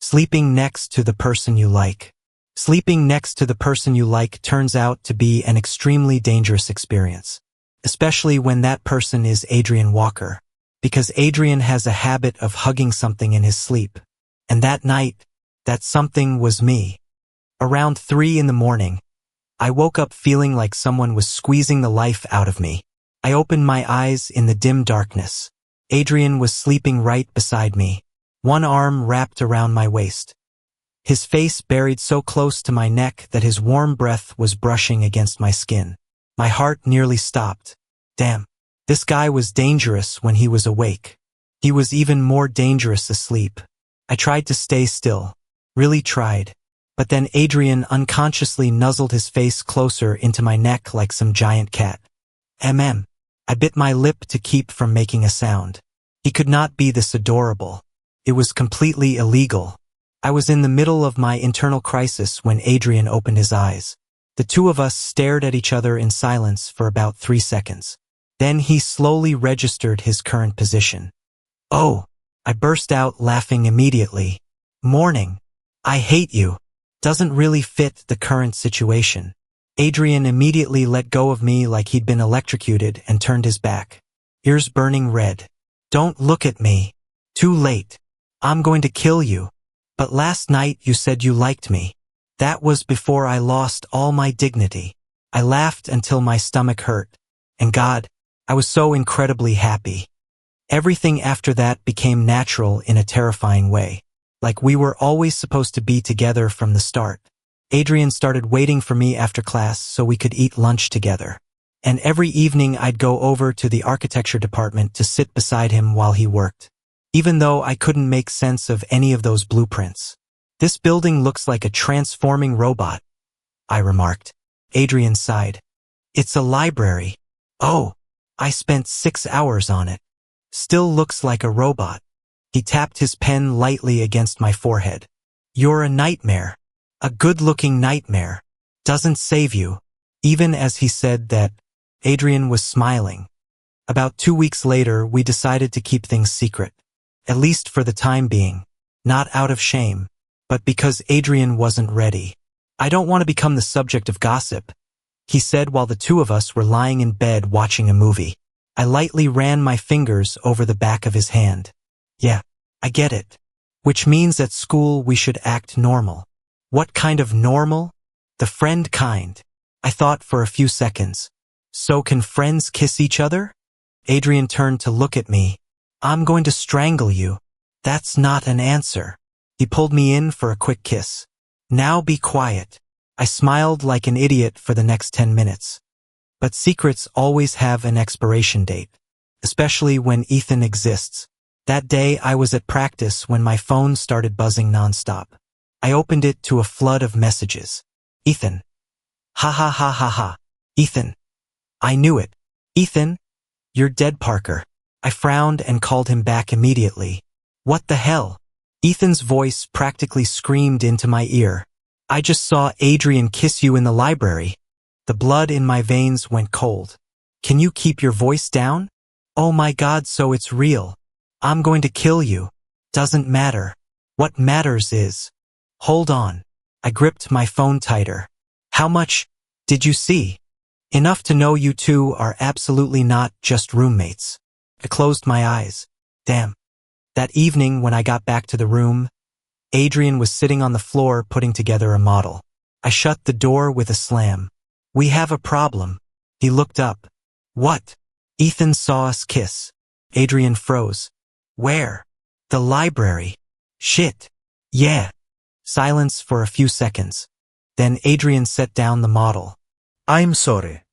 Sleeping next to the person you like. Sleeping next to the person you like turns out to be an extremely dangerous experience, especially when that person is Adrien Walker, because Adrien has a habit of hugging something in his sleep. And that night, that something was me. Around 3 in the morning, I woke up feeling like someone was squeezing the life out of me. I opened my eyes in the dim darkness. Adrien was sleeping right beside me, one arm wrapped around my waist. His face buried so close to my neck that his warm breath was brushing against my skin. My heart nearly stopped. Damn, this guy was dangerous when he was awake. He was even more dangerous asleep. I tried to stay still, really tried. But then Adrien unconsciously nuzzled his face closer into my neck like some giant cat. I bit my lip to keep from making a sound. He could not be this adorable. It was completely illegal. I was in the middle of my internal crisis when Adrien opened his eyes. The two of us stared at each other in silence for about 3 seconds. Then he slowly registered his current position. "Oh!" I burst out, laughing immediately. "Morning. I hate you." Doesn't really fit the current situation. Adrien immediately let go of me like he'd been electrocuted and turned his back. Ears burning red. "Don't look at me. Too late. I'm going to kill you. But last night you said you liked me. That was before I lost all my dignity." I laughed until my stomach hurt. And God, I was so incredibly happy. Everything after that became natural in a terrifying way. Like we were always supposed to be together from the start. Adrien started waiting for me after class so we could eat lunch together. And every evening I'd go over to the architecture department to sit beside him while he worked. Even though I couldn't make sense of any of those blueprints. "This building looks like a transforming robot," I remarked. Adrien sighed. "It's a library." "Oh, I spent 6 hours on it. Still looks like a robot." He tapped his pen lightly against my forehead. "You're a nightmare. A good-looking nightmare. Doesn't save you." Even as he said that, Adrien was smiling. About 2 weeks later, we decided to keep things secret. At least for the time being. Not out of shame, but because Adrien wasn't ready. "I don't want to become the subject of gossip," he said while the two of us were lying in bed watching a movie. I lightly ran my fingers over the back of his hand. "Yeah, I get it. Which means at school we should act normal." "What kind of normal?" "The friend kind." I thought for a few seconds. "So can friends kiss each other?" Adrien turned to look at me. "I'm going to strangle you." "That's not an answer." He pulled me in for a quick kiss. "Now be quiet." I smiled like an idiot for the next 10 minutes. But secrets always have an expiration date. Especially when Ethan exists. That day I was at practice when my phone started buzzing nonstop. I opened it to a flood of messages. "Ethan. Ha ha ha ha ha. Ethan. I knew it. Ethan. You're dead, Parker." I frowned and called him back immediately. "What the hell?" Ethan's voice practically screamed into my ear. "I just saw Adrien kiss you in the library." The blood in my veins went cold. "Can you keep your voice down?" "Oh my God, so it's real. I'm going to kill you." "Doesn't matter. What matters is..." "Hold on." I gripped my phone tighter. "How much did you see?" "Enough to know you two are absolutely not just roommates." I closed my eyes. Damn. That evening when I got back to the room, Adrien was sitting on the floor putting together a model. I shut the door with a slam. "We have a problem." He looked up. "What?" "Ethan saw us kiss." Adrien froze. "Where?" "The library." "Shit." "Yeah." Silence for a few seconds. Then Adrien set down the model. "I'm sorry."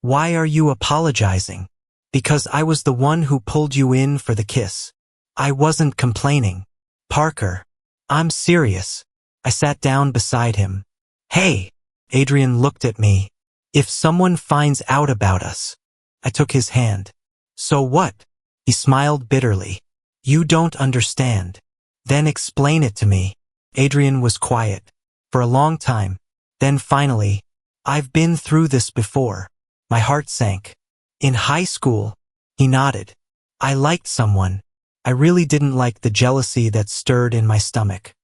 "Why are you apologizing?" "Because I was the one who pulled you in for the kiss. I wasn't complaining." "Parker, I'm serious." I sat down beside him. "Hey." Adrien looked at me. "If someone finds out about us." I took his hand. "So what?" He smiled bitterly. "You don't understand." "Then explain it to me." Adrien was quiet. For a long time. Then finally, "I've been through this before." My heart sank. "In high school." He nodded. "I liked someone. I really didn't like the jealousy that stirred in my stomach.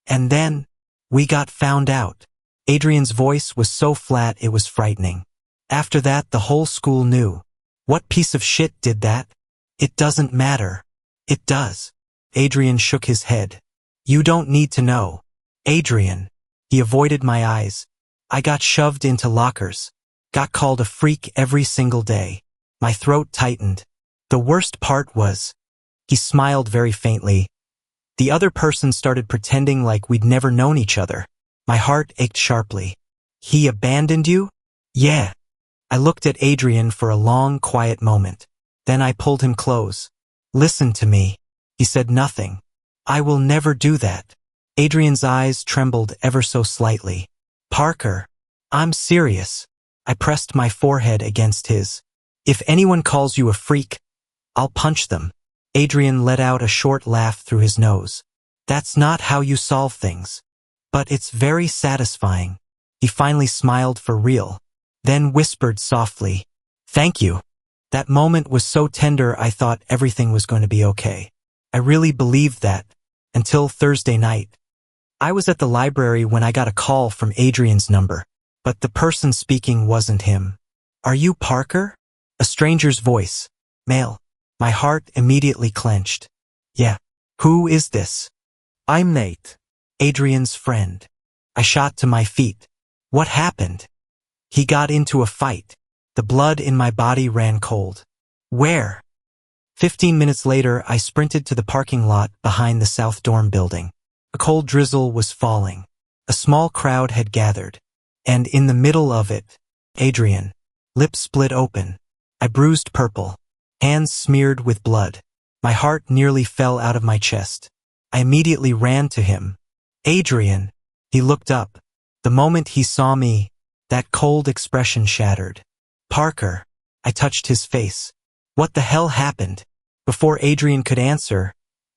And then, we got found out. Adrien's voice was so flat it was frightening. After that, the whole school knew. What piece of shit did that? It doesn't matter. It does. Adrien shook his head. You don't need to know. Adrien. He avoided my eyes. I got shoved into lockers. Got called a freak every single day. My throat tightened. The worst part was, he smiled very faintly. The other person started pretending like we'd never known each other. My heart ached sharply. He abandoned you? Yeah. I looked at Adrien for a long, quiet moment. Then I pulled him close. Listen to me. He said nothing. I will never do that. Adrien's eyes trembled ever so slightly. Parker. I'm serious. I pressed my forehead against his. If anyone calls you a freak, I'll punch them. Adrien let out a short laugh through his nose. That's not how you solve things. But it's very satisfying. He finally smiled for real. Then whispered softly, Thank you. That moment was so tender I thought everything was going to be okay. I really believed that. Until Thursday night. I was at the library when I got a call from Adrien's number. But the person speaking wasn't him. Are you Parker? A stranger's voice. Male. My heart immediately clenched. Yeah. Who is this? I'm Nate. Adrien's friend. I shot to my feet. What happened? He got into a fight. The blood in my body ran cold. Where? 15 minutes later, I sprinted to the parking lot behind the South Dorm building. A cold drizzle was falling. A small crowd had gathered. And in the middle of it, Adrien. Lips split open. I bruised purple. Hands smeared with blood. My heart nearly fell out of my chest. I immediately ran to him. Adrien. He looked up. The moment he saw me, that cold expression shattered. Parker. I touched his face. What the hell happened? Before Adrien could answer,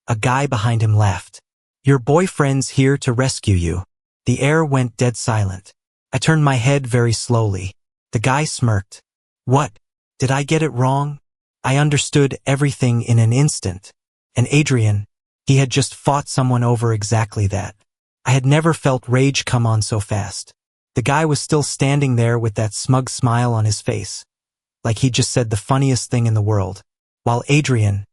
a guy behind him laughed. Your boyfriend's here to rescue you. The air went dead silent. I turned my head very slowly. The guy smirked. What? Did I get it wrong? I understood everything in an instant. And Adrien, he had just fought someone over exactly that. I had never felt rage come on so fast. The guy was still standing there with that smug smile on his face, like he just said the funniest thing in the world. While Adrien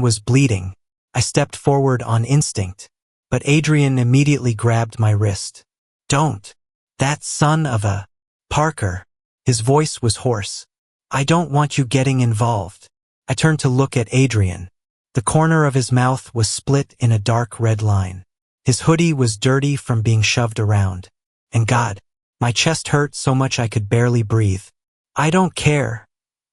was bleeding. I stepped forward on instinct, but Adrien immediately grabbed my wrist. Don't. That son of a... Parker. His voice was hoarse. I don't want you getting involved. I turned to look at Adrien. The corner of his mouth was split in a dark red line. His hoodie was dirty from being shoved around. And God, my chest hurt so much I could barely breathe. I don't care,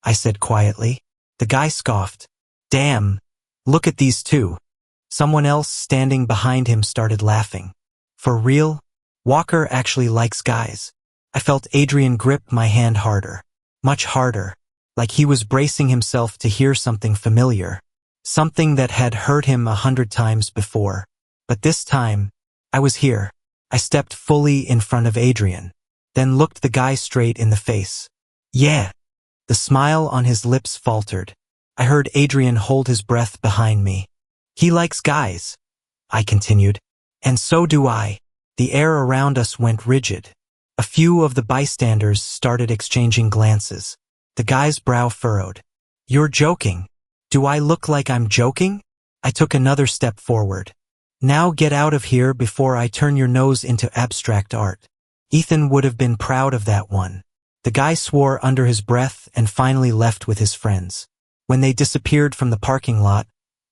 I said quietly. The guy scoffed. Damn, look at these two. Someone else standing behind him started laughing. For real? Walker actually likes guys. I felt Adrien grip my hand harder. Much harder. Like he was bracing himself to hear something familiar. Something that had hurt him 100 times before. But this time, I was here. I stepped fully in front of Adrien. Then looked the guy straight in the face. Yeah. The smile on his lips faltered. I heard Adrien hold his breath behind me. He likes guys, I continued. And so do I. The air around us went rigid. A few of the bystanders started exchanging glances. The guy's brow furrowed. You're joking. Do I look like I'm joking? I took another step forward. Now get out of here before I turn your nose into abstract art. Ethan would have been proud of that one. The guy swore under his breath and finally left with his friends. When they disappeared from the parking lot,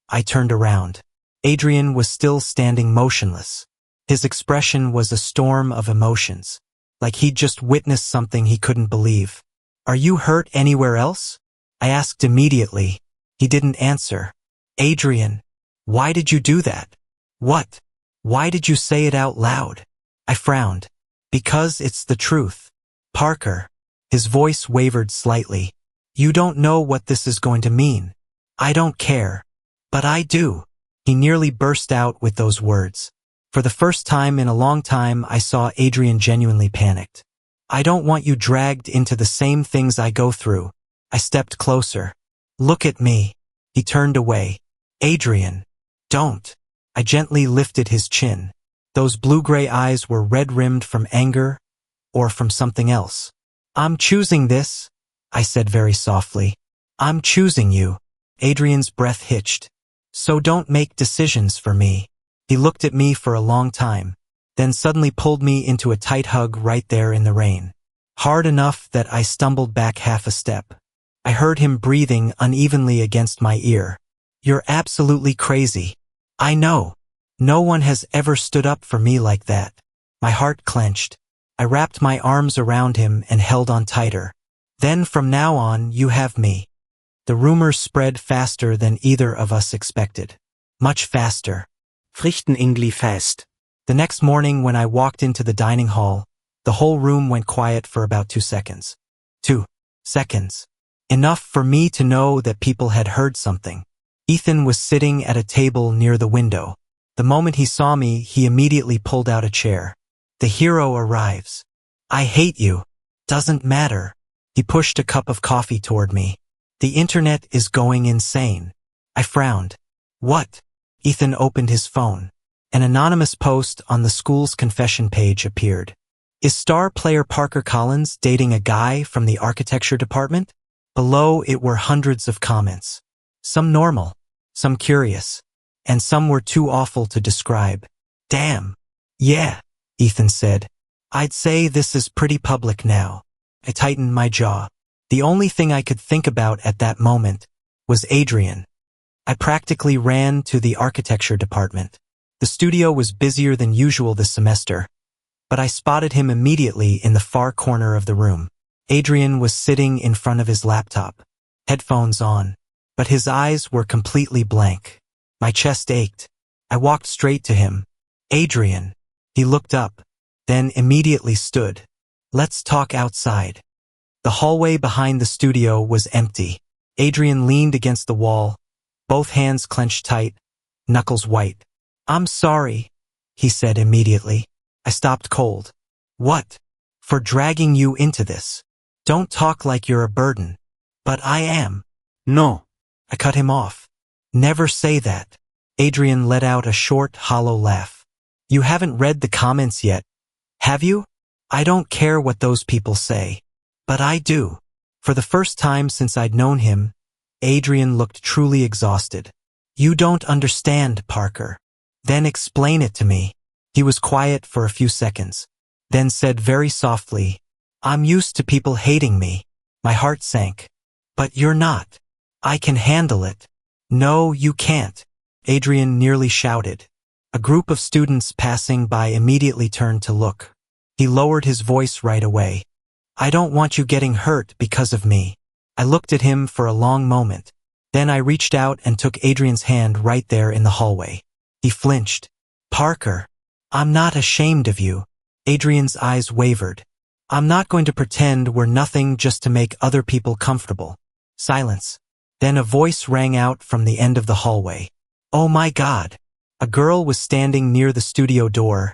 I turned around. Adrien was still standing motionless. His expression was a storm of emotions, like he'd just witnessed something he couldn't believe. Are you hurt anywhere else? I asked immediately. He didn't answer. Adrien, why did you do that? What? Why did you say it out loud? I frowned. Because it's the truth. Parker. His voice wavered slightly. You don't know what this is going to mean. I don't care. But I do. He nearly burst out with those words. For the first time in a long time, I saw Adrien genuinely panicked. I don't want you dragged into the same things I go through. I stepped closer. Look at me. He turned away. Adrien. Don't. I gently lifted his chin. Those blue-gray eyes were red-rimmed from anger or from something else. "I'm choosing this," I said very softly. "I'm choosing you." Adrien's breath hitched. "So don't make decisions for me." He looked at me for a long time, then suddenly pulled me into a tight hug right there in the rain. Hard enough that I stumbled back half a step. I heard him breathing unevenly against my ear. "You're absolutely crazy." "I know. No one has ever stood up for me like that." My heart clenched. I wrapped my arms around him and held on tighter. "Then from now on, you have me." The rumors spread faster than either of us expected. Much faster. Frichten Ingli fast. The next morning when I walked into the dining hall, the whole room went quiet for about 2 seconds. 2 seconds. Enough for me to know that people had heard something. Ethan was sitting at a table near the window. The moment he saw me, he immediately pulled out a chair. "The hero arrives." "I hate you." "Doesn't matter." He pushed a cup of coffee toward me. "The internet is going insane." I frowned. "What?" Ethan opened his phone. An anonymous post on the school's confession page appeared. "Is star player Parker Collins dating a guy from the architecture department?" Below it were hundreds of comments. Some normal, some curious, and some were too awful to describe. "Damn. Yeah," Ethan said. "I'd say this is pretty public now." I tightened my jaw. The only thing I could think about at that moment was Adrien. I practically ran to the architecture department. The studio was busier than usual this semester, but I spotted him immediately in the far corner of the room. Adrien was sitting in front of his laptop, headphones on, but his eyes were completely blank. My chest ached. I walked straight to him. "Adrien." He looked up, then immediately stood. "Let's talk outside." The hallway behind the studio was empty. Adrien leaned against the wall, both hands clenched tight, knuckles white. "I'm sorry," he said immediately. I stopped cold. "What?" "For dragging you into this. Don't talk like you're a burden." "But I am." No. I cut him off. "Never say that." Adrien let out a short, hollow laugh. "You haven't read the comments yet, have you?" "I don't care what those people say." "But I do." For the first time since I'd known him, Adrien looked truly exhausted. "You don't understand, Parker." "Then explain it to me." He was quiet for a few seconds, then said very softly, "I'm used to people hating me." My heart sank. "But you're not." "I can handle it." "No, you can't," Adrien nearly shouted. A group of students passing by immediately turned to look. He lowered his voice right away. "I don't want you getting hurt because of me." I looked at him for a long moment. Then I reached out and took Adrien's hand right there in the hallway. He flinched. "Parker, I'm not ashamed of you." Adrien's eyes wavered. "I'm not going to pretend we're nothing just to make other people comfortable." Silence. Then a voice rang out from the end of the hallway. "Oh my God." A girl was standing near the studio door,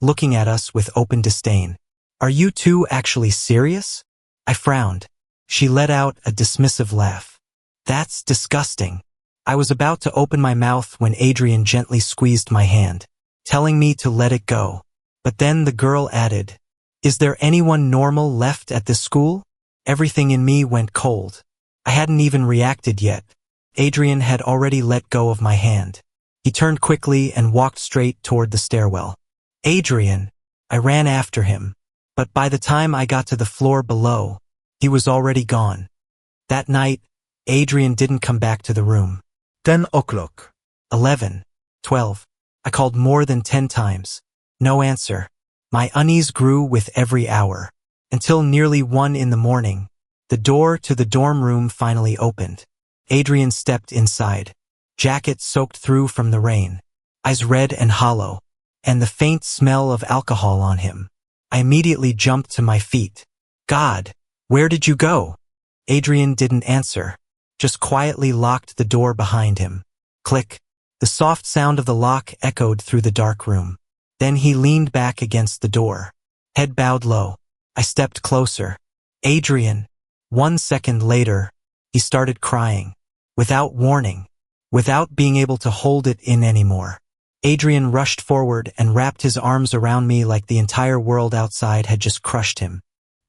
looking at us with open disdain. "Are you two actually serious?" I frowned. She let out a dismissive laugh. "That's disgusting." I was about to open my mouth when Adrien gently squeezed my hand, telling me to let it go. But then the girl added, "Is there anyone normal left at this school?" Everything in me went cold. I hadn't even reacted yet. Adrien had already let go of my hand. He turned quickly and walked straight toward the stairwell. "Adrien!" I ran after him. But by the time I got to the floor below, he was already gone. That night, Adrien didn't come back to the room. 10 o'clock. 11, 12. I called more than 10 times. No answer. My unease grew with every hour. Until nearly 1 in the morning, the door to the dorm room finally opened. Adrien stepped inside. Jacket soaked through from the rain. Eyes red and hollow. And the faint smell of alcohol on him. I immediately jumped to my feet. "God, where did you go?" Adrien didn't answer, just quietly locked the door behind him. Click. The soft sound of the lock echoed through the dark room. Then he leaned back against the door. Head bowed low. I stepped closer. "Adrien." 1 second later, he started crying. Without warning. Without being able to hold it in anymore. Adrien rushed forward and wrapped his arms around me like the entire world outside had just crushed him.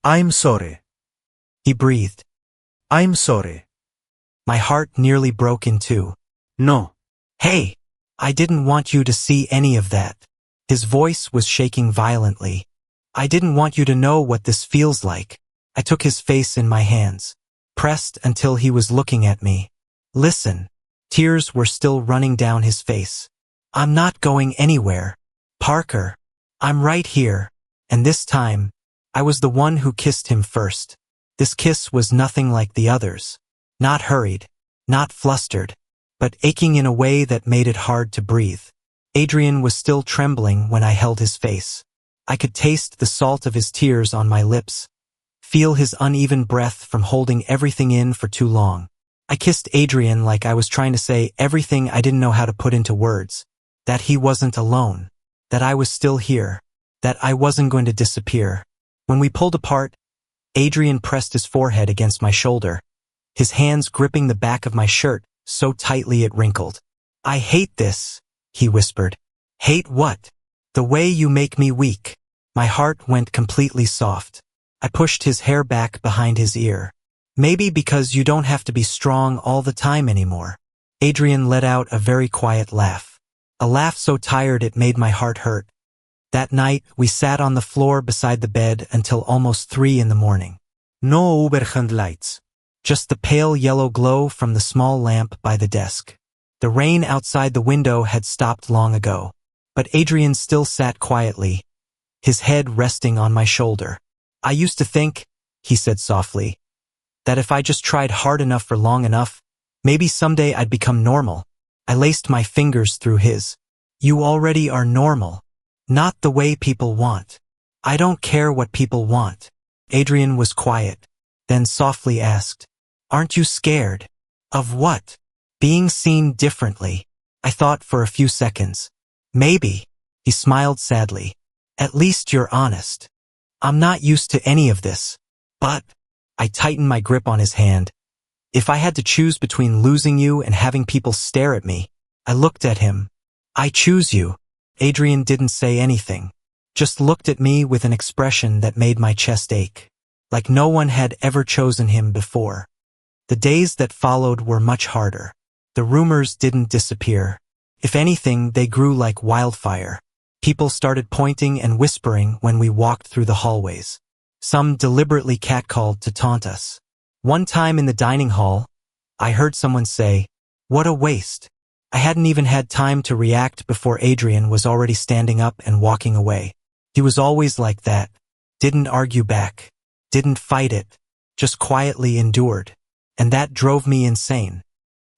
I'm sorry. He breathed. I'm sorry. My heart nearly broke in two. No. Hey, I didn't want you to see any of that. His voice was shaking violently. I didn't want you to know what this feels like. I took his face in my hands, pressed until he was looking at me. Listen. Tears were still running down his face. I'm not going anywhere. Parker. I'm right here. And this time, I was the one who kissed him first. This kiss was nothing like the others. Not hurried, not flustered, but aching in a way that made it hard to breathe. Adrien was still trembling when I held his face. I could taste the salt of his tears on my lips, feel his uneven breath from holding everything in for too long. I kissed Adrien like I was trying to say everything I didn't know how to put into words. That he wasn't alone. That I was still here. That I wasn't going to disappear. When we pulled apart, Adrien pressed his forehead against my shoulder, his hands gripping the back of my shirt so tightly it wrinkled. I hate this, he whispered. Hate what? The way you make me weak. My heart went completely soft. I pushed his hair back behind his ear. Maybe because you don't have to be strong all the time anymore. Adrien let out a very quiet laugh. A laugh so tired it made my heart hurt. That night, we sat on the floor beside the bed until almost 3 in the morning. No overhead lights. Just the pale yellow glow from the small lamp by the desk. The rain outside the window had stopped long ago. But Adrien still sat quietly, his head resting on my shoulder. I used to think, he said softly, that if I just tried hard enough for long enough, maybe someday I'd become normal. I laced my fingers through his. You already are normal. Not the way people want. I don't care what people want. Adrien was quiet, then softly asked, Aren't you scared? Of what? Being seen differently. I thought for a few seconds. Maybe. He smiled sadly. At least you're honest. I'm not used to any of this. But, I tightened my grip on his hand. If I had to choose between losing you and having people stare at me, I looked at him. I choose you. Adrien didn't say anything, just looked at me with an expression that made my chest ache, like no one had ever chosen him before. The days that followed were much harder. The rumors didn't disappear. If anything, they grew like wildfire. People started pointing and whispering when we walked through the hallways. Some deliberately catcalled to taunt us. One time in the dining hall, I heard someone say, What a waste. I hadn't even had time to react before Adrien was already standing up and walking away. He was always like that. Didn't argue back. Didn't fight it. Just quietly endured. And that drove me insane.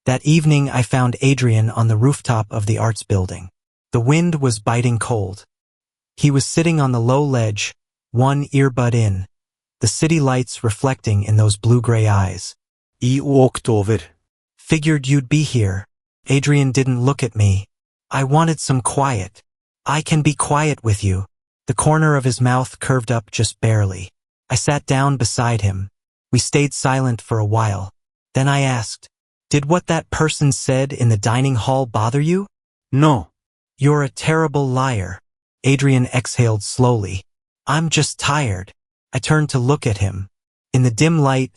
That evening I found Adrien on the rooftop of the arts building. The wind was biting cold. He was sitting on the low ledge, one earbud in, the city lights reflecting in those blue-gray eyes. I walked over. Figured you'd be here. Adrien didn't look at me. I wanted some quiet. I can be quiet with you. The corner of his mouth curved up just barely. I sat down beside him. We stayed silent for a while. Then I asked, Did what that person said in the dining hall bother you? No. You're a terrible liar. Adrien exhaled slowly. I'm just tired. I turned to look at him. In the dim light,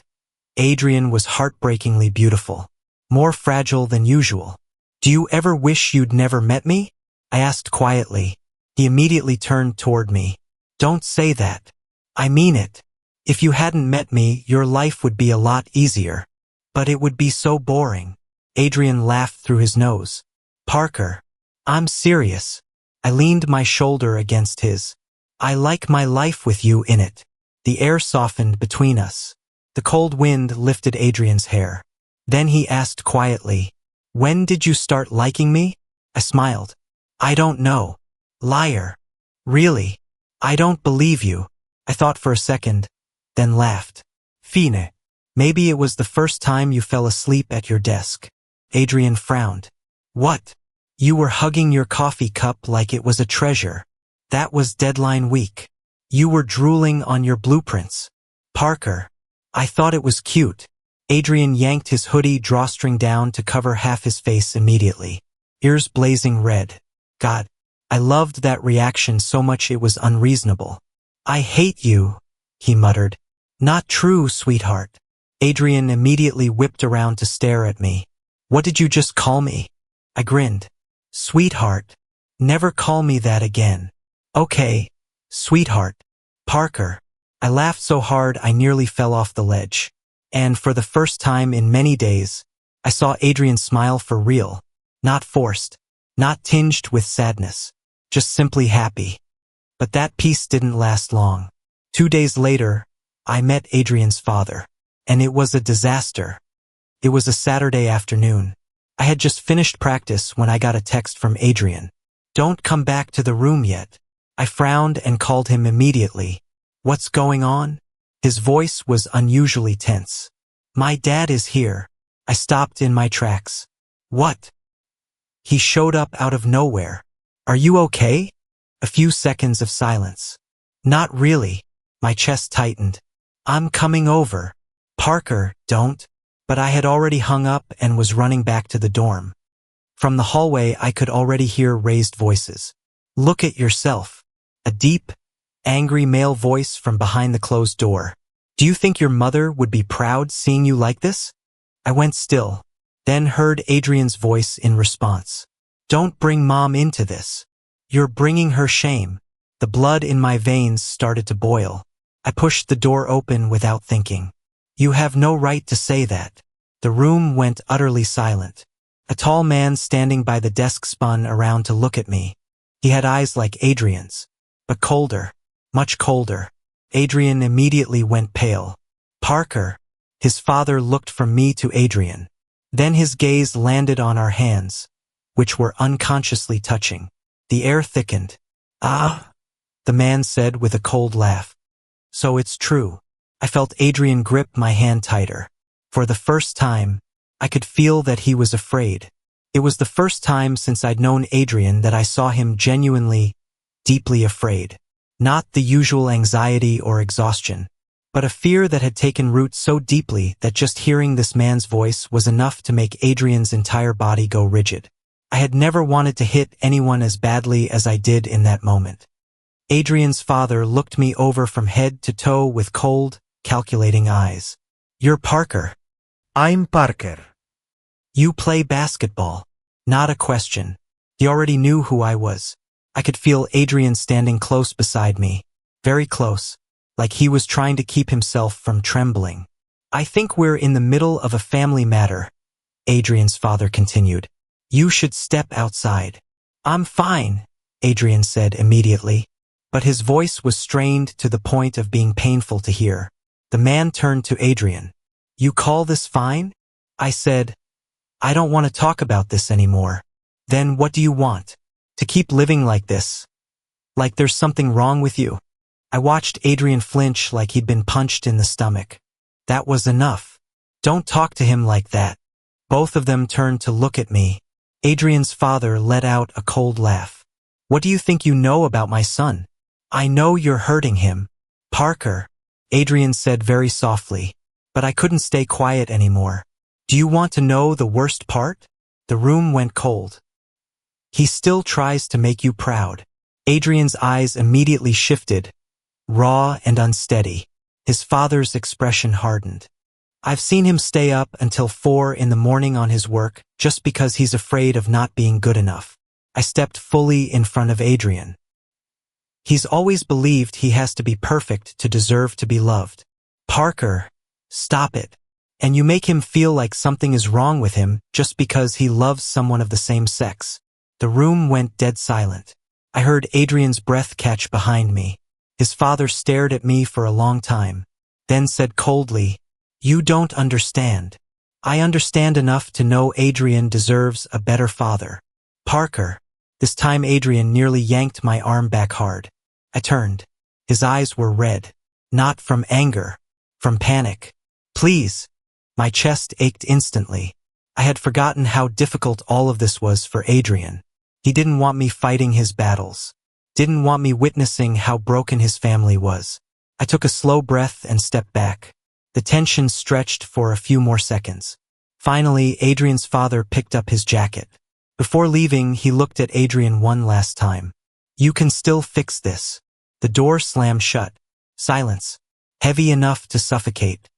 Adrien was heartbreakingly beautiful. More fragile than usual. Do you ever wish you'd never met me? I asked quietly. He immediately turned toward me. Don't say that. I mean it. If you hadn't met me, your life would be a lot easier. But it would be so boring. Adrien laughed through his nose. Parker. I'm serious. I leaned my shoulder against his. I like my life with you in it. The air softened between us. The cold wind lifted Adrien's hair. Then he asked quietly, When did you start liking me? I smiled. I don't know. Liar. Really? I don't believe you. I thought for a second, then laughed. Fine. Maybe it was the first time you fell asleep at your desk. Adrien frowned. What? You were hugging your coffee cup like it was a treasure. That was deadline week. You were drooling on your blueprints. Parker. I thought it was cute. Adrien yanked his hoodie drawstring down to cover half his face immediately. Ears blazing red. God, I loved that reaction so much it was unreasonable. I hate you, he muttered. Not true, sweetheart. Adrien immediately whipped around to stare at me. What did you just call me? I grinned. Sweetheart. Never call me that again. Okay, sweetheart. Parker. I laughed so hard I nearly fell off the ledge. And for the first time in many days, I saw Adrien smile for real. Not forced. Not tinged with sadness. Just simply happy. But that peace didn't last long. 2 days later, I met Adrien's father. And it was a disaster. It was a Saturday afternoon. I had just finished practice when I got a text from Adrien. Don't come back to the room yet. I frowned and called him immediately. What's going on? His voice was unusually tense. My dad is here. I stopped in my tracks. What? He showed up out of nowhere. Are you okay? A few seconds of silence. Not really. My chest tightened. I'm coming over. Parker, don't. But I had already hung up and was running back to the dorm. From the hallway I could already hear raised voices. Look at yourself. A deep, angry male voice from behind the closed door. Do you think your mother would be proud seeing you like this? I went still, then heard Adrien's voice in response. Don't bring Mom into this. You're bringing her shame. The blood in my veins started to boil. I pushed the door open without thinking. You have no right to say that. The room went utterly silent. A tall man standing by the desk spun around to look at me. He had eyes like Adrien's, but colder, much colder. Adrien immediately went pale. Parker. His father looked from me to Adrien. Then his gaze landed on our hands, which were unconsciously touching. The air thickened. Ah, the man said with a cold laugh. So it's true. I felt Adrien grip my hand tighter. For the first time, I could feel that he was afraid. It was the first time since I'd known Adrien that I saw him genuinely, deeply afraid. Not the usual anxiety or exhaustion, but a fear that had taken root so deeply that just hearing this man's voice was enough to make Adrien's entire body go rigid. I had never wanted to hit anyone as badly as I did in that moment. Adrien's father looked me over from head to toe with cold, calculating eyes. You're Parker. I'm Parker. You play basketball. Not a question. He already knew who I was. I could feel Adrien standing close beside me. Very close. Like he was trying to keep himself from trembling. I think we're in the middle of a family matter, Adrien's father continued. You should step outside. I'm fine, Adrien said immediately. But his voice was strained to the point of being painful to hear. The man turned to Adrien. You call this fine? I said, I don't want to talk about this anymore. Then what do you want? To keep living like this? Like there's something wrong with you? I watched Adrien flinch like he'd been punched in the stomach. That was enough. Don't talk to him like that. Both of them turned to look at me. Adrien's father let out a cold laugh. What do you think you know about my son? I know you're hurting him. Parker, Adrien said very softly, but I couldn't stay quiet anymore. Do you want to know the worst part? The room went cold. He still tries to make you proud. Adrien's eyes immediately shifted, raw and unsteady. His father's expression hardened. I've seen him stay up until 4 in the morning on his work just because he's afraid of not being good enough. I stepped fully in front of Adrien. He's always believed he has to be perfect to deserve to be loved. Parker, stop it. And you make him feel like something is wrong with him just because he loves someone of the same sex. The room went dead silent. I heard Adrien's breath catch behind me. His father stared at me for a long time, then said coldly, You don't understand. I understand enough to know Adrien deserves a better father. Parker. This time Adrien nearly yanked my arm back hard. I turned. His eyes were red. Not from anger. From panic. Please. My chest ached instantly. I had forgotten how difficult all of this was for Adrien. He didn't want me fighting his battles. Didn't want me witnessing how broken his family was. I took a slow breath and stepped back. The tension stretched for a few more seconds. Finally, Adrien's father picked up his jacket. Before leaving, he looked at Adrien one last time. You can still fix this. The door slammed shut. Silence. Heavy enough to suffocate.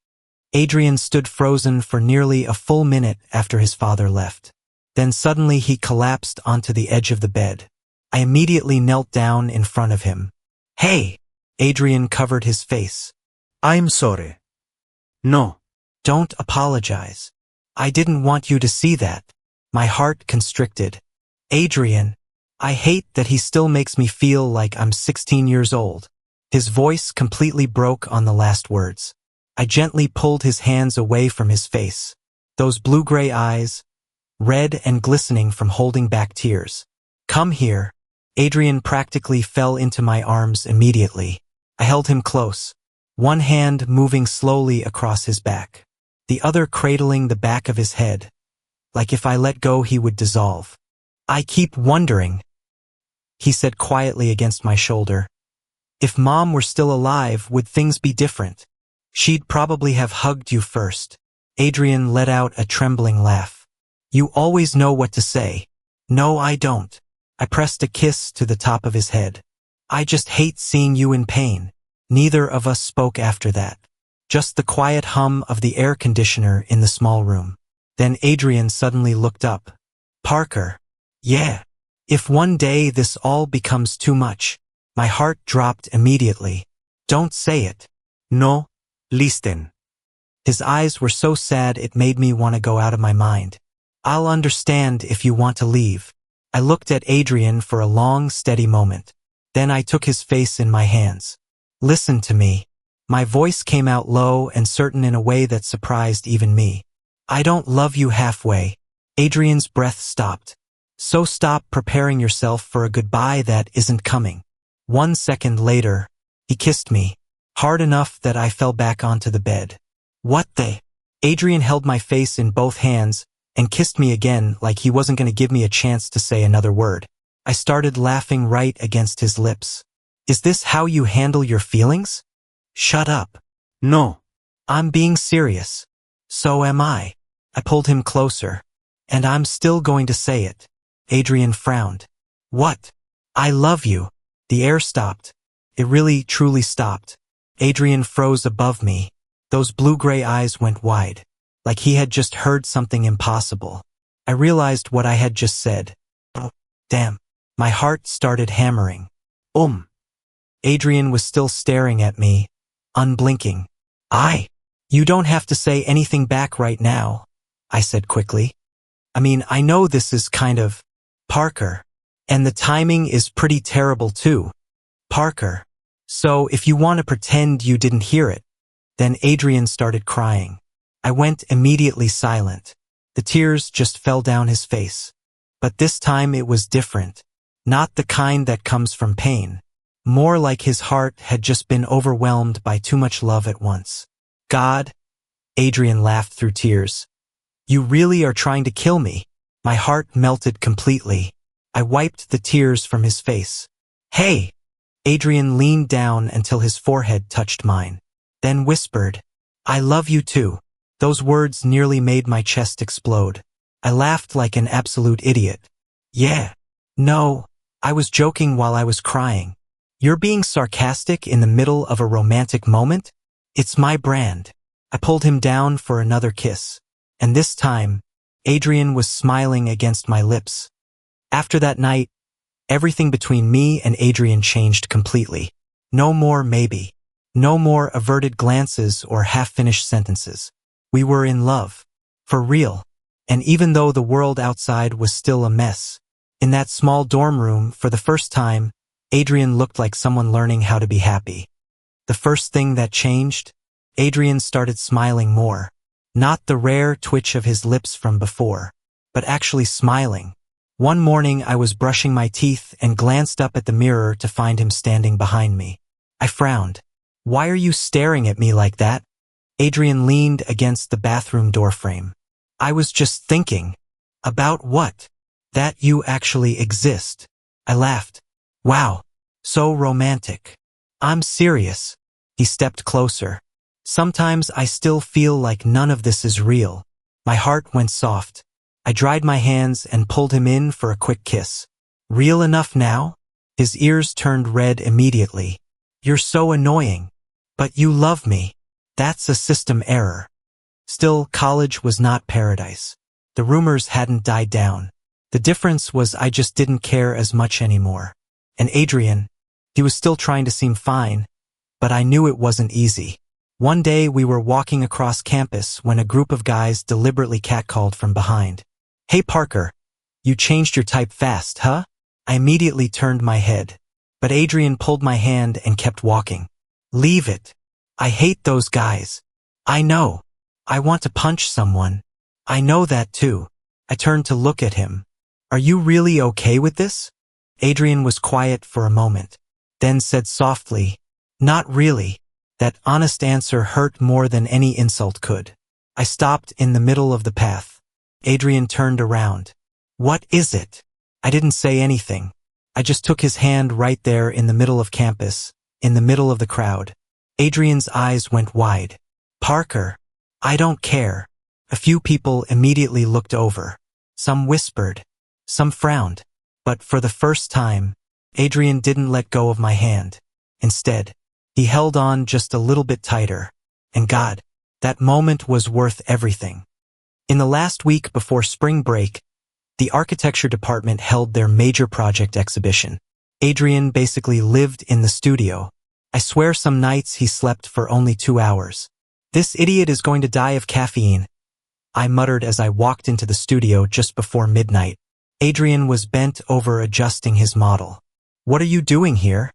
Adrien stood frozen for nearly a full minute after his father left. Then suddenly he collapsed onto the edge of the bed. I immediately knelt down in front of him. Hey! Adrien covered his face. I'm sorry. No. Don't apologize. I didn't want you to see that. My heart constricted. Adrien, I hate that he still makes me feel like I'm 16 years old. His voice completely broke on the last words. I gently pulled his hands away from his face. Those blue-gray eyes, red and glistening from holding back tears. Come here. Adrien practically fell into my arms immediately. I held him close, one hand moving slowly across his back, the other cradling the back of his head, like if I let go he would dissolve. I keep wondering, he said quietly against my shoulder. If Mom were still alive, would things be different? She'd probably have hugged you first. Adrien let out a trembling laugh. You always know what to say. No, I don't. I pressed a kiss to the top of his head. I just hate seeing you in pain. Neither of us spoke after that. Just the quiet hum of the air conditioner in the small room. Then Adrien suddenly looked up. Parker. Yeah. If one day this all becomes too much. My heart dropped immediately. Don't say it. No. Listen. His eyes were so sad it made me want to go out of my mind. I'll understand if you want to leave. I looked at Adrien for a long, steady moment. Then I took his face in my hands. Listen to me. My voice came out low and certain in a way that surprised even me. I don't love you halfway. Adrien's breath stopped. So stop preparing yourself for a goodbye that isn't coming. 1 second later, he kissed me, hard enough that I fell back onto the bed. What the? Adrien held my face in both hands and kissed me again like he wasn't going to give me a chance to say another word. I started laughing right against his lips. Is this how you handle your feelings? Shut up. No. I'm being serious. So am I. I pulled him closer. And I'm still going to say it. Adrien frowned. What? I love you. The air stopped. It really, truly stopped. Adrien froze above me. Those blue-gray eyes went wide, like he had just heard something impossible. I realized what I had just said. Oh, damn. My heart started hammering. Adrien was still staring at me, unblinking. You don't have to say anything back right now, I said quickly. I mean, I know this is kind of Parker. And the timing is pretty terrible too. Parker. So if you want to pretend you didn't hear it. Then Adrien started crying. I went immediately silent. The tears just fell down his face. But this time it was different. Not the kind that comes from pain. More like his heart had just been overwhelmed by too much love at once. God. Adrien laughed through tears. You really are trying to kill me. My heart melted completely. I wiped the tears from his face. Hey! Adrien leaned down until his forehead touched mine. Then whispered, I love you too. Those words nearly made my chest explode. I laughed like an absolute idiot. Yeah. No, I was joking while I was crying. You're being sarcastic in the middle of a romantic moment? It's my brand. I pulled him down for another kiss. And this time, Adrien was smiling against my lips. After that night, everything between me and Adrien changed completely. No more maybe. No more averted glances or half-finished sentences. We were in love. For real. And even though the world outside was still a mess, in that small dorm room, for the first time, Adrien looked like someone learning how to be happy. The first thing that changed? Adrien started smiling more. Not the rare twitch of his lips from before, but actually smiling. One morning I was brushing my teeth and glanced up at the mirror to find him standing behind me. I frowned. Why are you staring at me like that? Adrien leaned against the bathroom doorframe. I was just thinking. About what? That you actually exist. I laughed. Wow. So romantic. I'm serious. He stepped closer. Sometimes I still feel like none of this is real. My heart went soft. I dried my hands and pulled him in for a quick kiss. Real enough now? His ears turned red immediately. You're so annoying. But you love me. That's a system error. Still, college was not paradise. The rumors hadn't died down. The difference was I just didn't care as much anymore. And Adrien, he was still trying to seem fine, but I knew it wasn't easy. One day we were walking across campus when a group of guys deliberately catcalled from behind. Hey Parker, you changed your type fast, huh? I immediately turned my head, but Adrien pulled my hand and kept walking. Leave it. I hate those guys. I know. I want to punch someone. I know that too. I turned to look at him. Are you really okay with this? Adrien was quiet for a moment, then said softly, Not really. That honest answer hurt more than any insult could. I stopped in the middle of the path. Adrien turned around. What is it? I didn't say anything. I just took his hand right there in the middle of campus, in the middle of the crowd. Adrien's eyes went wide. Parker, I don't care. A few people immediately looked over. Some whispered. Some frowned. But for the first time, Adrien didn't let go of my hand. Instead, he held on just a little bit tighter. And God, that moment was worth everything. In the last week before spring break, the architecture department held their major project exhibition. Adrien basically lived in the studio. I swear some nights he slept for only 2 hours. This idiot is going to die of caffeine, I muttered as I walked into the studio just before midnight. Adrien was bent over adjusting his model. What are you doing here?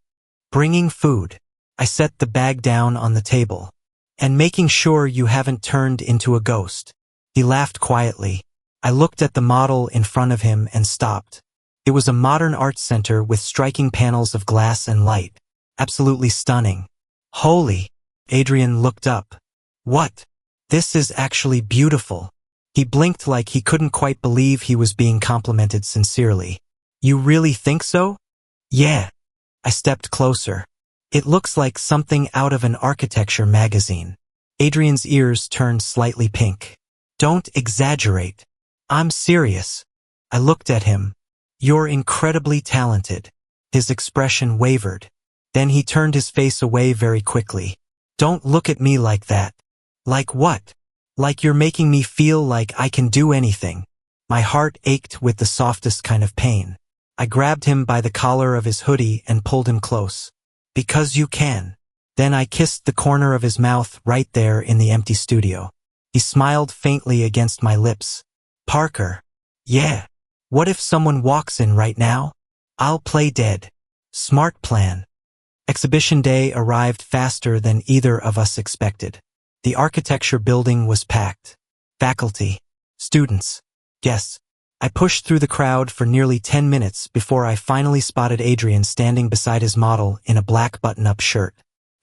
Bringing food. I set the bag down on the table. And making sure you haven't turned into a ghost. He laughed quietly. I looked at the model in front of him and stopped. It was a modern art center with striking panels of glass and light. Absolutely stunning. Holy! Adrien looked up. What? This is actually beautiful. He blinked like he couldn't quite believe he was being complimented sincerely. You really think so? Yeah. I stepped closer. It looks like something out of an architecture magazine. Adrien's ears turned slightly pink. Don't exaggerate. I'm serious. I looked at him. You're incredibly talented. His expression wavered. Then he turned his face away very quickly. Don't look at me like that. Like what? Like you're making me feel like I can do anything. My heart ached with the softest kind of pain. I grabbed him by the collar of his hoodie and pulled him close. Because you can. Then I kissed the corner of his mouth right there in the empty studio. He smiled faintly against my lips. Parker. Yeah. What if someone walks in right now? I'll play dead. Smart plan. Exhibition day arrived faster than either of us expected. The architecture building was packed. Faculty, students, guests. I pushed through the crowd for nearly 10 minutes before I finally spotted Adrien standing beside his model in a black button-up shirt.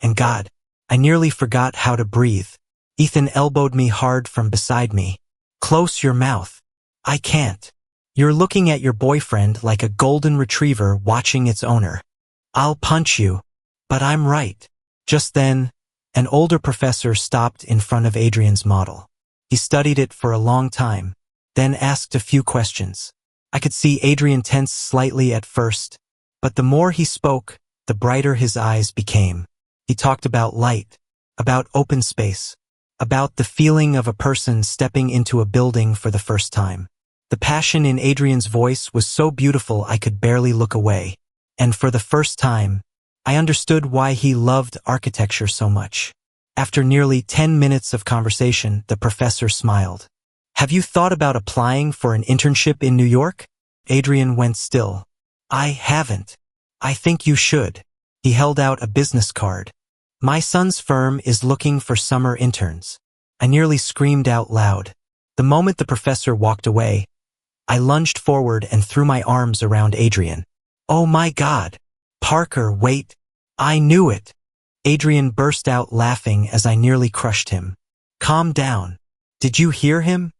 And God, I nearly forgot how to breathe. Ethan elbowed me hard from beside me. Close your mouth. I can't. You're looking at your boyfriend like a golden retriever watching its owner. I'll punch you. But I'm right. Just then, an older professor stopped in front of Adrien's model. He studied it for a long time, then asked a few questions. I could see Adrien tense slightly at first, but the more he spoke, the brighter his eyes became. He talked about light, about open space, about the feeling of a person stepping into a building for the first time. The passion in Adrien's voice was so beautiful I could barely look away. And for the first time, I understood why he loved architecture so much. After nearly 10 minutes of conversation, the professor smiled. Have you thought about applying for an internship in New York? Adrien went still. I haven't. I think you should. He held out a business card. My son's firm is looking for summer interns. I nearly screamed out loud. The moment the professor walked away, I lunged forward and threw my arms around Adrien. Oh my God! Parker, wait! I knew it! Adrien burst out laughing as I nearly crushed him. Calm down. Did you hear him?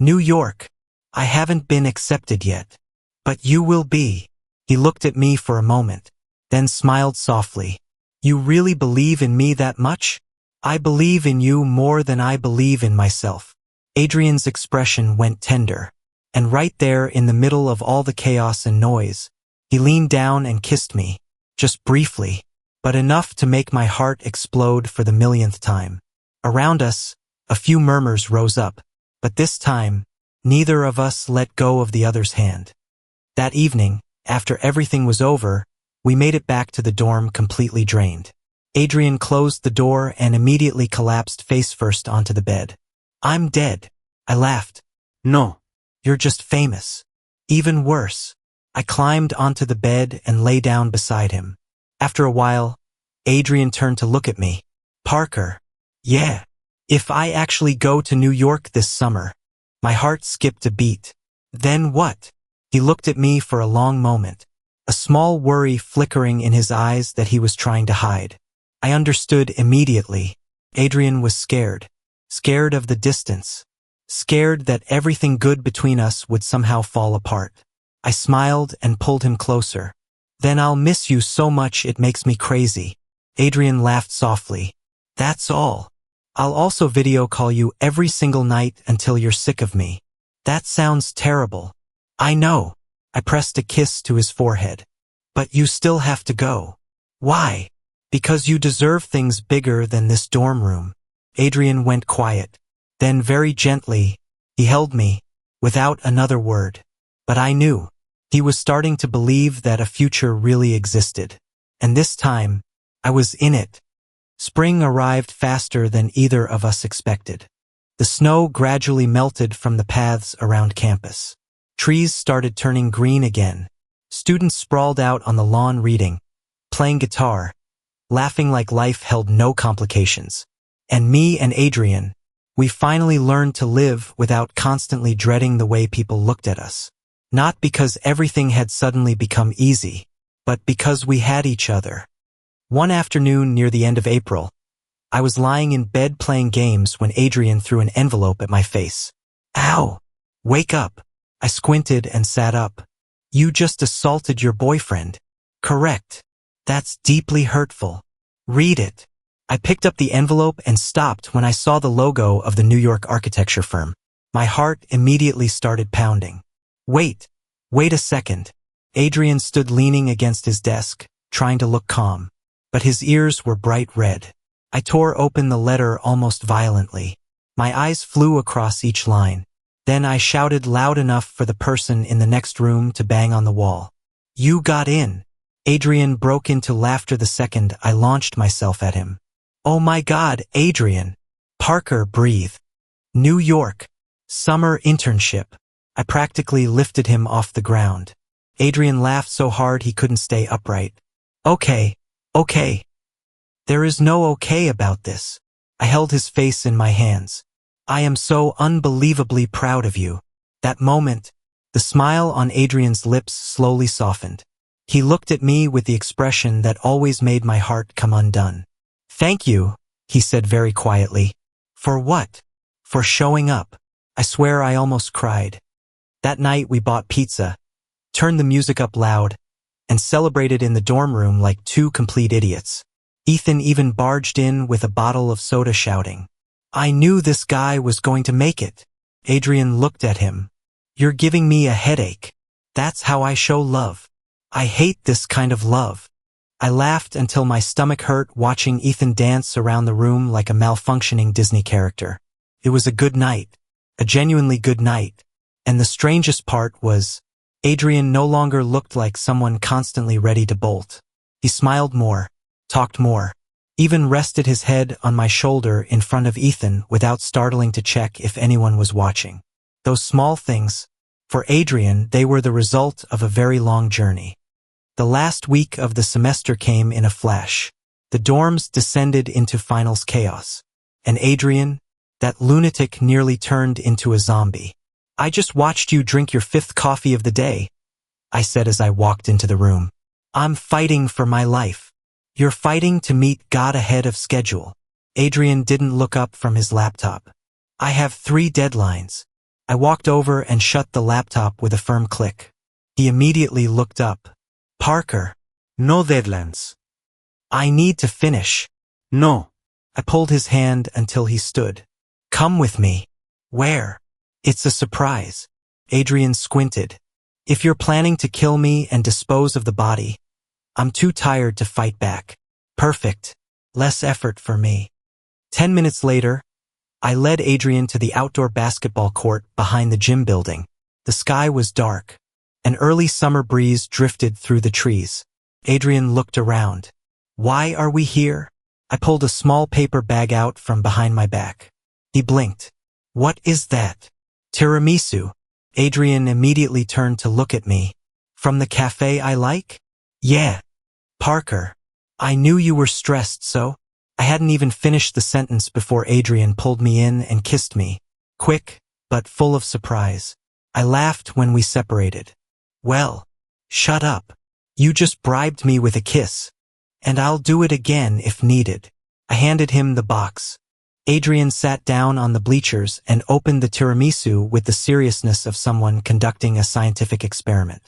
New York. I haven't been accepted yet. But you will be. He looked at me for a moment, then smiled softly. You really believe in me that much? I believe in you more than I believe in myself. Adrien's expression went tender. And right there in the middle of all the chaos and noise, he leaned down and kissed me, just briefly, but enough to make my heart explode for the millionth time. Around us, a few murmurs rose up, but this time, neither of us let go of the other's hand. That evening, after everything was over, we made it back to the dorm completely drained. Adrien closed the door and immediately collapsed face first onto the bed. "I'm dead," I laughed. No. "You're just famous." "Even worse." I climbed onto the bed and lay down beside him. After a while, Adrien turned to look at me. "Parker." "Yeah. If I actually go to New York this summer." My heart skipped a beat. "Then what?" He looked at me for a long moment, a small worry flickering in his eyes that he was trying to hide. I understood immediately. Adrien was scared. Scared of the distance. Scared that everything good between us would somehow fall apart. I smiled and pulled him closer. "Then I'll miss you so much it makes me crazy." Adrien laughed softly. "That's all. I'll also video call you every single night until you're sick of me." "That sounds terrible." "I know." I pressed a kiss to his forehead. "But you still have to go." "Why?" "Because you deserve things bigger than this dorm room." Adrien went quiet. Then very gently, he held me, without another word. But I knew. He was starting to believe that a future really existed. And this time, I was in it. Spring arrived faster than either of us expected. The snow gradually melted from the paths around campus. Trees started turning green again. Students sprawled out on the lawn reading, playing guitar, laughing like life held no complications. And me and Adrien, we finally learned to live without constantly dreading the way people looked at us. Not because everything had suddenly become easy, but because we had each other. One afternoon near the end of April, I was lying in bed playing games when Adrien threw an envelope at my face. "Ow! Wake up!" I squinted and sat up. "You just assaulted your boyfriend." "Correct. That's deeply hurtful. Read it." I picked up the envelope and stopped when I saw the logo of the New York architecture firm. My heart immediately started pounding. Wait a second." Adrien stood leaning against his desk, trying to look calm, but his ears were bright red. I tore open the letter almost violently. My eyes flew across each line. Then I shouted loud enough for the person in the next room to bang on the wall. "You got in." Adrien broke into laughter the second I launched myself at him. "Oh my God, Adrien." "Parker, breathe." "New York. Summer internship." I practically lifted him off the ground. Adrien laughed so hard he couldn't stay upright. Okay. There is no okay about this." I held his face in my hands. "I am so unbelievably proud of you." That moment, the smile on Adrien's lips slowly softened. He looked at me with the expression that always made my heart come undone. "Thank you," he said very quietly. "For what?" "For showing up." I swear I almost cried. That night we bought pizza, turned the music up loud, and celebrated in the dorm room like two complete idiots. Ethan even barged in with a bottle of soda shouting, "I knew this guy was going to make it." Adrien looked at him. "You're giving me a headache. That's how I show love. I hate this kind of love." I laughed until my stomach hurt watching Ethan dance around the room like a malfunctioning Disney character. It was a good night, a genuinely good night. And the strangest part was, Adrien no longer looked like someone constantly ready to bolt. He smiled more, talked more, even rested his head on my shoulder in front of Ethan without startling to check if anyone was watching. Those small things, for Adrien, they were the result of a very long journey. The last week of the semester came in a flash. The dorms descended into finals chaos. And Adrien, that lunatic, nearly turned into a zombie. "I just watched you drink your 5th coffee of the day," I said as I walked into the room. "I'm fighting for my life." "You're fighting to meet God ahead of schedule." Adrien didn't look up from his laptop. "I have 3 deadlines." I walked over and shut the laptop with a firm click. He immediately looked up. "Parker." No deadlines. "I need to finish." No. I pulled his hand until he stood. "Come with me." "Where?" "It's a surprise." Adrien squinted. If you're planning to kill me and dispose of the body, I'm too tired to fight back. Perfect. Less effort for me. 10 minutes later, I led Adrien to the outdoor basketball court behind the gym building. The sky was dark. An early summer breeze drifted through the trees. Adrien looked around. Why are we here? I pulled a small paper bag out from behind my back. He blinked. What is that? Tiramisu. Adrien immediately turned to look at me. From the cafe I like? Yeah. Parker. I knew you were stressed, so? I hadn't even finished the sentence before Adrien pulled me in and kissed me. Quick, but full of surprise. I laughed when we separated. Well, shut up. You just bribed me with a kiss. And I'll do it again if needed. I handed him the box. Adrien sat down on the bleachers and opened the tiramisu with the seriousness of someone conducting a scientific experiment.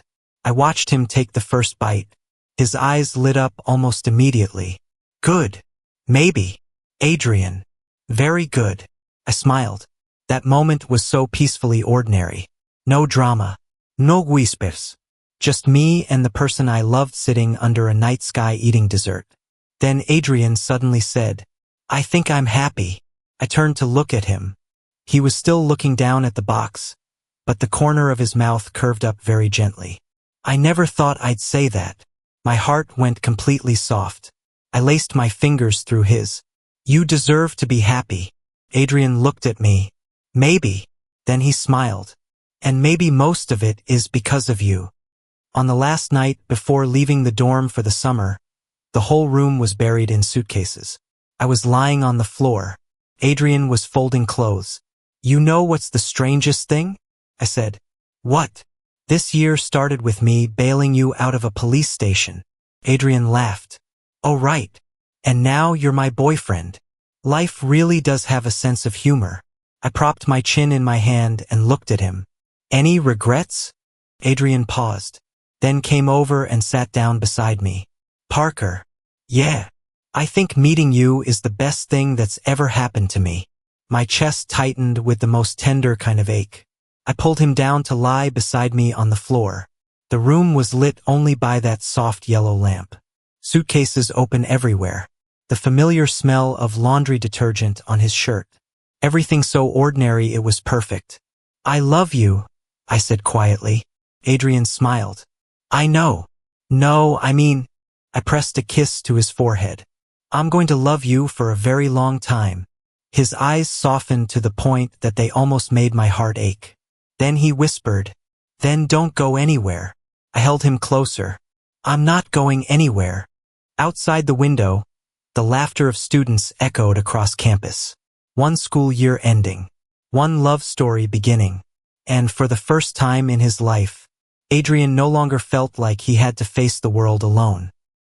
I watched him take the first bite. His eyes lit up almost immediately. Good. Maybe. Adrien. Very good. I smiled. That moment was so peacefully ordinary. No drama. No whispers. Just me and the person I loved sitting under a night sky eating dessert. Then Adrien suddenly said, I think I'm happy. I turned to look at him. He was still looking down at the box, but the corner of his mouth curved up very gently. I never thought I'd say that. My heart went completely soft. I laced my fingers through his. You deserve to be happy. Adrien looked at me. Maybe. Then he smiled. And maybe most of it is because of you. On the last night before leaving the dorm for the summer, the whole room was buried in suitcases. I was lying on the floor. Adrien was folding clothes. You know what's the strangest thing? I said. What? This year started with me bailing you out of a police station. Adrien laughed. Oh right. And now you're my boyfriend. Life really does have a sense of humor. I propped my chin in my hand and looked at him. Any regrets? Adrien paused, then came over and sat down beside me. Parker. Yeah. I think meeting you is the best thing that's ever happened to me. My chest tightened with the most tender kind of ache. I pulled him down to lie beside me on the floor. The room was lit only by that soft yellow lamp. Suitcases open everywhere. The familiar smell of laundry detergent on his shirt. Everything so ordinary it was perfect. I love you, I said quietly. Adrien smiled. I know. No, I mean, I pressed a kiss to his forehead. I'm going to love you for a very long time. His eyes softened to the point that they almost made my heart ache. Then he whispered, then don't go anywhere. I held him closer. I'm not going anywhere. Outside the window, the laughter of students echoed across campus. One school year ending. One love story beginning. And for the first time in his life, Adrien no longer felt like he had to face the world alone.